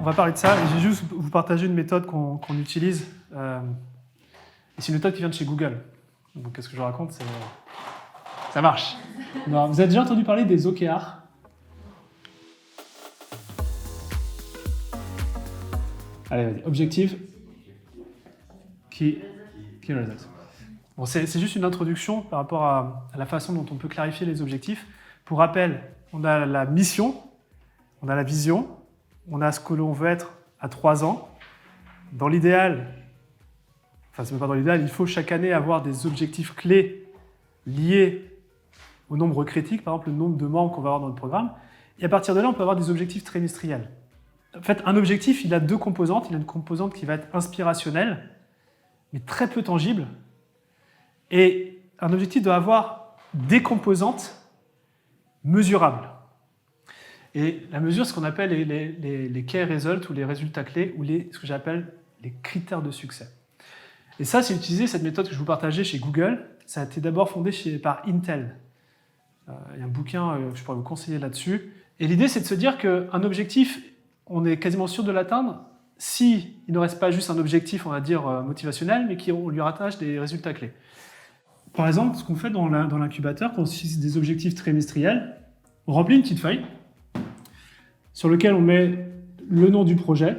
on va parler de ça. Et j'ai juste vous partager une méthode qu'on utilise. Et c'est une méthode qui vient de chez Google. Donc, qu'est-ce que je raconte? Ça marche. Non, vous avez déjà entendu parler des OKR? Allez, vas-y. Objectif. Key Results. Bon, c'est juste une introduction par rapport à la façon dont on peut clarifier les objectifs. Pour rappel, on a la mission, on a la vision, on a ce que l'on veut être à 3 ans. Dans l'idéal, enfin, c'est même pas dans l'idéal, il faut chaque année avoir des objectifs clés liés au nombre critique, par exemple le nombre de membres qu'on va avoir dans le programme. Et à partir de là, on peut avoir des objectifs trimestriels. En fait, un objectif, il a 2 composantes. Il a une composante qui va être inspirationnelle, mais très peu tangible. Et un objectif doit avoir des composantes mesurables. Et la mesure, c'est ce qu'on appelle les key results, ou les résultats clés, ou ce que j'appelle les critères de succès. Et ça, c'est utiliser cette méthode que je vous partageais chez Google. Ça a été d'abord fondé par Intel. Il y a un bouquin, je pourrais vous conseiller là-dessus. Et l'idée, c'est de se dire qu'un objectif, on est quasiment sûr de l'atteindre s'il ne reste pas juste un objectif, on va dire, motivationnel, mais qu'on lui rattache des résultats clés. Par exemple, ce qu'on fait dans l'incubateur, quand on utilise des objectifs trimestriels, on remplit une petite feuille sur laquelle on met le nom du projet,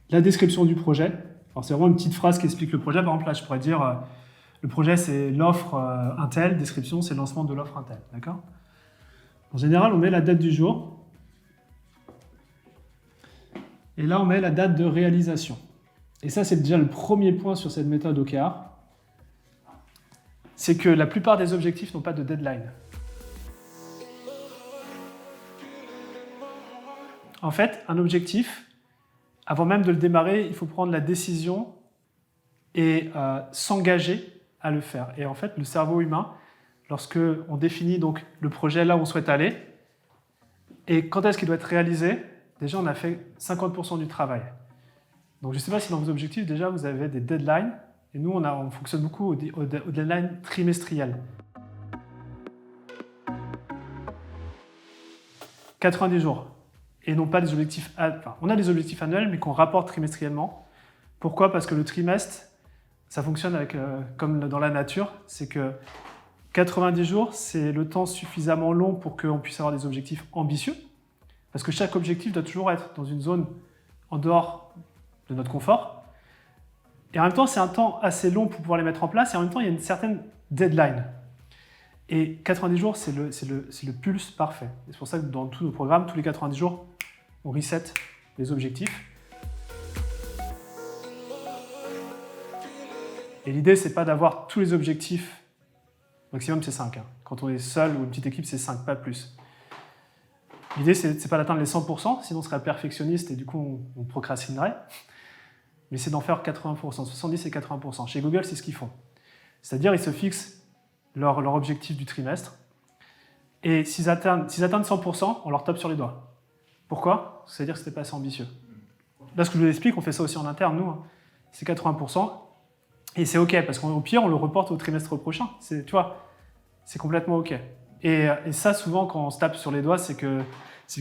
la description du projet. Alors, c'est vraiment une petite phrase qui explique le projet. Par exemple, là, je pourrais dire le projet, c'est l'offre Intel, description, c'est le lancement de l'offre Intel. D'accord ? En général, on met la date du jour. Et là, on met la date de réalisation. Et ça, c'est déjà le premier point sur cette méthode OKR. C'est que la plupart des objectifs n'ont pas de deadline. En fait, un objectif, avant même de le démarrer, il faut prendre la décision et s'engager à le faire. Et en fait, le cerveau humain, lorsque on définit donc le projet là où on souhaite aller, et quand est-ce qu'il doit être réalisé, déjà on a fait 50% du travail. Donc je ne sais pas si dans vos objectifs, déjà vous avez des deadlines, et nous on fonctionne beaucoup au deadline trimestriel. 90 jours. Et non pas des objectifs... Enfin, on a des objectifs annuels, mais qu'on rapporte trimestriellement. Pourquoi ? Parce que le trimestre, ça fonctionne comme dans la nature, c'est que 90 jours, c'est le temps suffisamment long pour qu'on puisse avoir des objectifs ambitieux, parce que chaque objectif doit toujours être dans une zone en dehors de notre confort. Et en même temps, c'est un temps assez long pour pouvoir les mettre en place, et en même temps, il y a une certaine deadline. Et 90 jours, c'est le pulse parfait. Et c'est pour ça que dans tous nos programmes, tous les 90 jours, on reset les objectifs. Et l'idée, c'est pas d'avoir tous les objectifs. Maximum, c'est 5. Quand on est seul ou une petite équipe, c'est 5, pas plus. L'idée, c'est pas d'atteindre les 100%, sinon on serait perfectionniste et du coup, on procrastinerait. Mais c'est d'en faire 80%, 70 et 80%. Chez Google, c'est ce qu'ils font. C'est-à-dire, ils se fixent leur objectif du trimestre. Et s'ils atteignent 100%, on leur tape sur les doigts. Pourquoi ? C'est-à-dire que ce n'était pas assez ambitieux. Là, ce que je vous explique, on fait ça aussi en interne, nous. C'est 80%. Et c'est OK, parce qu'au pire, on le reporte au trimestre prochain. Tu vois, c'est complètement OK. Et ça, souvent, quand on se tape sur les doigts, c'est le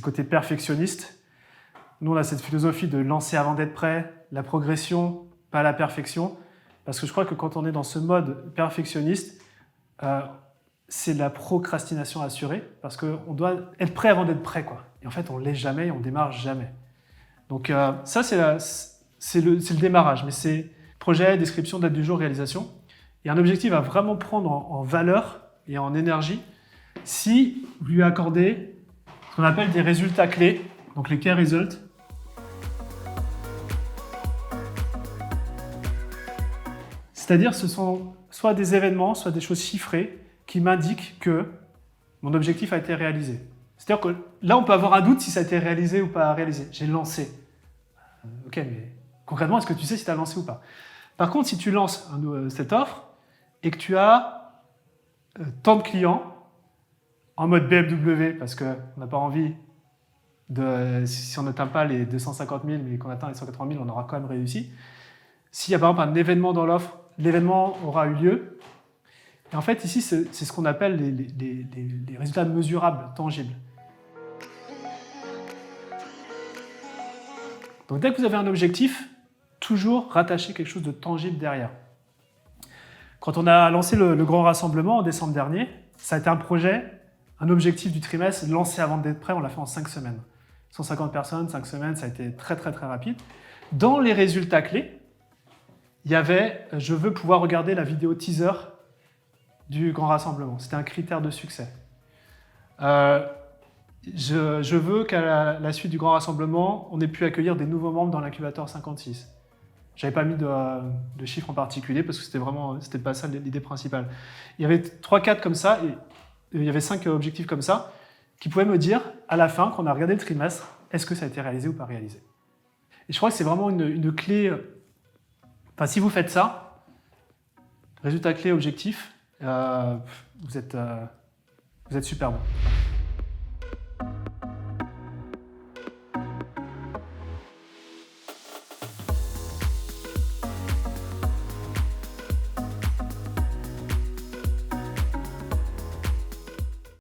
côté perfectionniste. Nous, on a cette philosophie de lancer avant d'être prêt, la progression, pas la perfection. Parce que je crois que quand on est dans ce mode perfectionniste, c'est la procrastination assurée, parce qu'on doit être prêt avant d'être prêt, quoi. Et en fait, on ne l'est jamais et on ne démarre jamais. Donc ça, c'est le démarrage, mais c'est projet, description, date du jour, réalisation. Et un objectif va vraiment prendre en valeur et en énergie si vous lui accordez ce qu'on appelle des résultats clés, donc les key results. C'est-à-dire ce sont soit des événements, soit des choses chiffrées qui m'indiquent que mon objectif a été réalisé. C'est-à-dire que là, on peut avoir un doute si ça a été réalisé ou pas réalisé. J'ai lancé. Ok, mais concrètement, est-ce que tu sais si tu as lancé ou pas ? Par contre, si tu lances cette offre et que tu as tant de clients en mode BMW, parce qu'on n'a pas envie si on n'atteint pas les 250 000, mais qu'on atteint les 180 000, on aura quand même réussi. S'il y a par exemple un événement dans l'offre, l'événement aura eu lieu. Et en fait, ici, c'est ce qu'on appelle les résultats mesurables, tangibles. Donc dès que vous avez un objectif, toujours rattacher quelque chose de tangible derrière. Quand on a lancé le grand rassemblement en décembre dernier, ça a été un projet, un objectif du trimestre lancé avant d'être prêt, on l'a fait en 5 semaines. 150 personnes, 5 semaines, ça a été très très très rapide. Dans les résultats clés, il y avait « je veux pouvoir regarder la vidéo teaser du grand rassemblement ». C'était un critère de succès. Je veux qu'à la suite du grand rassemblement, on ait pu accueillir des nouveaux membres dans l'incubateur 56. Je n'avais pas mis de chiffre en particulier parce que c'était pas ça l'idée principale. Il y avait 3-4 comme ça, et il y avait 5 objectifs comme ça, qui pouvaient me dire, à la fin, quand on a regardé le trimestre, est-ce que ça a été réalisé ou pas réalisé. Et je crois que c'est vraiment une clé. Enfin, si vous faites ça, résultat clé, objectif, vous êtes super bon.